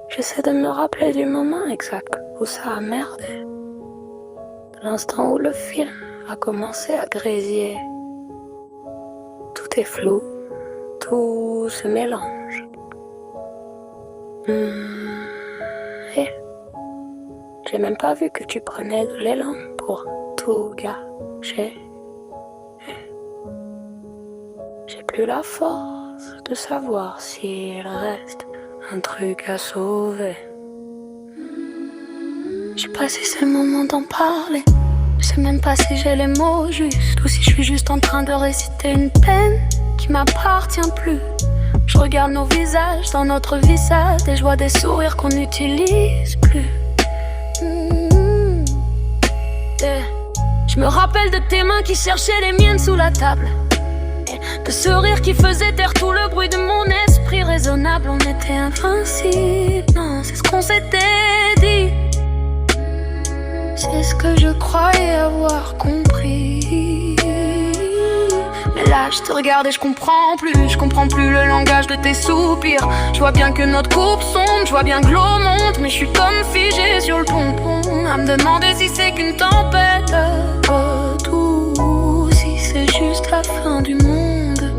J'essaie de me rappeler du moment exact où ça a merdé. De l'instant où le film a commencé à grésiller. Tout est flou, tout se mélange. Et j'ai même pas vu que tu prenais de l'élan pour tout gâcher. J'ai plus la force de savoir s'il reste un truc à sauver. Je sais pas si c'est le moment d'en parler. Je sais même pas si j'ai les mots justes ou si je suis juste en train de réciter une peine qui m'appartient plus. Je regarde nos visages dans notre vissade et je vois des sourires qu'on n'utilise plus. Je me rappelle de tes mains qui cherchaient les miennes sous la table, de ce rire qui faisait taire tout le bruit de mon esprit raisonnable. On était invincibles, non, c'est ce qu'on s'était dit. C'est ce que je croyais avoir compris. Mais là je te regarde et je comprends plus le langage de tes soupirs. Je vois bien que notre coupe sombre, je vois bien que l'eau monte, mais je suis comme figé sur le pompon, à me demander si c'est qu'une tempête ou si c'est juste la fin du monde.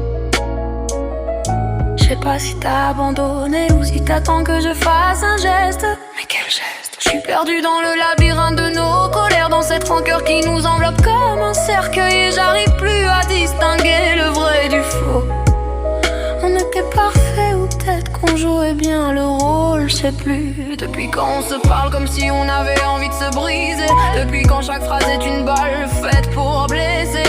Je sais pas si t'as abandonné ou si t'attends que je fasse un geste. Mais quel geste? Je suis perdu dans le labyrinthe de nos colères, dans cette rancœur qui nous enveloppe comme un cercueil, et j'arrive plus à distinguer le vrai du faux. On était parfait ou peut-être qu'on jouait bien le rôle, je sais plus. Depuis quand on se parle comme si on avait envie de se briser, depuis quand chaque phrase est une balle faite pour blesser.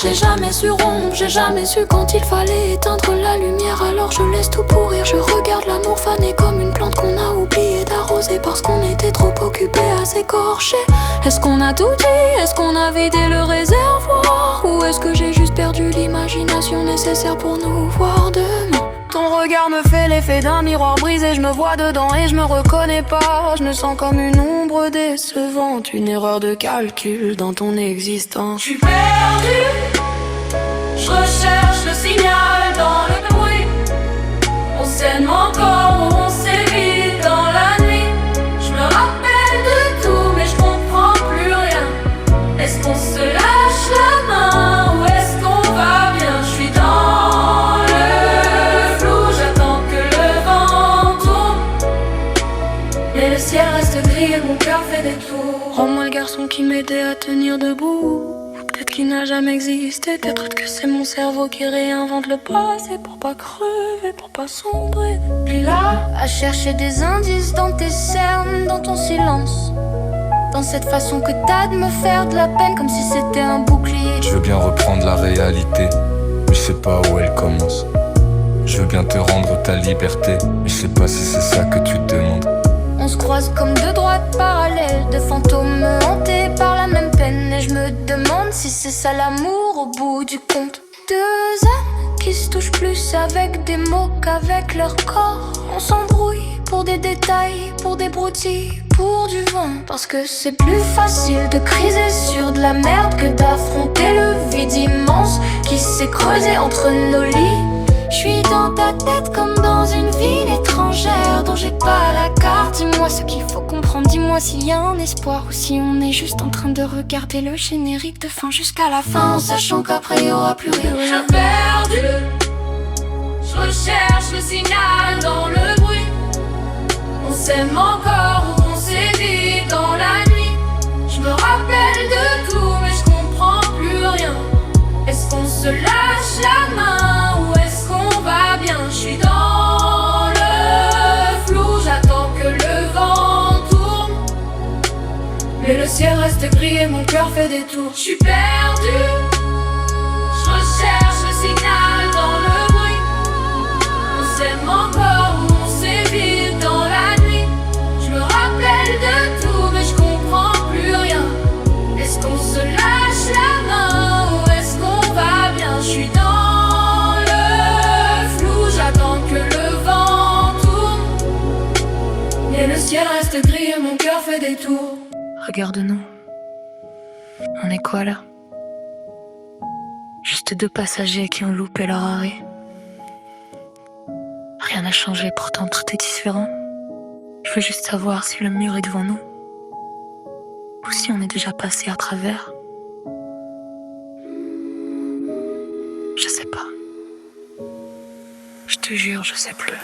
J'ai jamais su rompre, j'ai jamais su quand il fallait éteindre la lumière. Alors je laisse tout pourrir, je regarde l'amour faner comme une plante qu'on a oublié d'arroser parce qu'on était trop occupé à s'écorcher. Est-ce qu'on a tout dit? Est-ce qu'on a vidé le réservoir? Ou est-ce que j'ai juste perdu l'imagination nécessaire pour nous voir demain? Ton regard me fait l'effet d'un miroir brisé, je me vois dedans et je me reconnais pas. Je me sens comme une ombre décevante, une erreur de calcul dans ton existence. Je suis perdu, je recherche le signal dans le bruit. On s'aime encore ou on s'évite dans la nuit. Je me rappelle de tout mais je comprends plus rien. Est-ce qu'on se lâche la main ou est-ce qu'on va bien? Je suis dans le flou, j'attends que le vent tourne, mais le ciel reste gris et mon cœur fait des tours. Rends-moi le garçon qui m'aidait à tenir debout. Peut-être qu'il n'a jamais existé, peut-être que c'est mon cerveau qui réinvente le passé pour pas crever, pour pas sombrer. Puis là, à chercher des indices dans tes cernes, dans ton silence, dans cette façon que t'as de me faire de la peine comme si c'était un bouclier. Je veux bien reprendre la réalité, mais je sais pas où elle commence. Je veux bien te rendre ta liberté, mais je sais pas si c'est ça que tu demandes. On se croise comme deux droites parallèles, deux fantômes hantés par la même peine. Et je me demande si c'est ça l'amour au bout du compte. Deux âmes qui se touchent plus avec des mots qu'avec leur corps. On s'embrouille pour des détails, pour des broutilles, pour du vent. Parce que c'est plus facile de criser sur de la merde que d'affronter le vide immense qui s'est creusé entre nos lits. Je suis dans ta tête comme dans une ville étrangère dont j'ai pas la carte. Dis-moi ce qu'il faut comprendre, dis-moi s'il y a un espoir ou si on est juste en train de regarder le générique de fin jusqu'à la fin, en sachant qu'après y aura plus rien. Je suis perdu, je recherche le signal dans le bruit. On s'aime encore ou on s'évite dans la nuit. Je me rappelle de tout mais je comprends plus rien. Est-ce qu'on se lâche la main ou est-ce qu'on va bien? Je suis dans le flou, j'attends que le vent tourne, mais le ciel reste gris et mon cœur fait des tours. Je suis perdu, je recherche le signal dans le bruit. On s'aime encore ou on s'évite dans la nuit. Je me rappelle de tout mais je comprends plus rien. Est-ce qu'on se lâche la main ou est-ce qu'on va bien? Je suis dans le flou, j'attends que le vent tourne, et le ciel reste gris et mon cœur fait des tours. Regarde-nous. On est quoi là? Juste deux passagers qui ont loupé leur arrêt. Rien n'a changé, pourtant tout est différent. Je veux juste savoir si le mur est devant nous ou si on est déjà passé à travers. Je sais pas. Je te jure, je sais plus.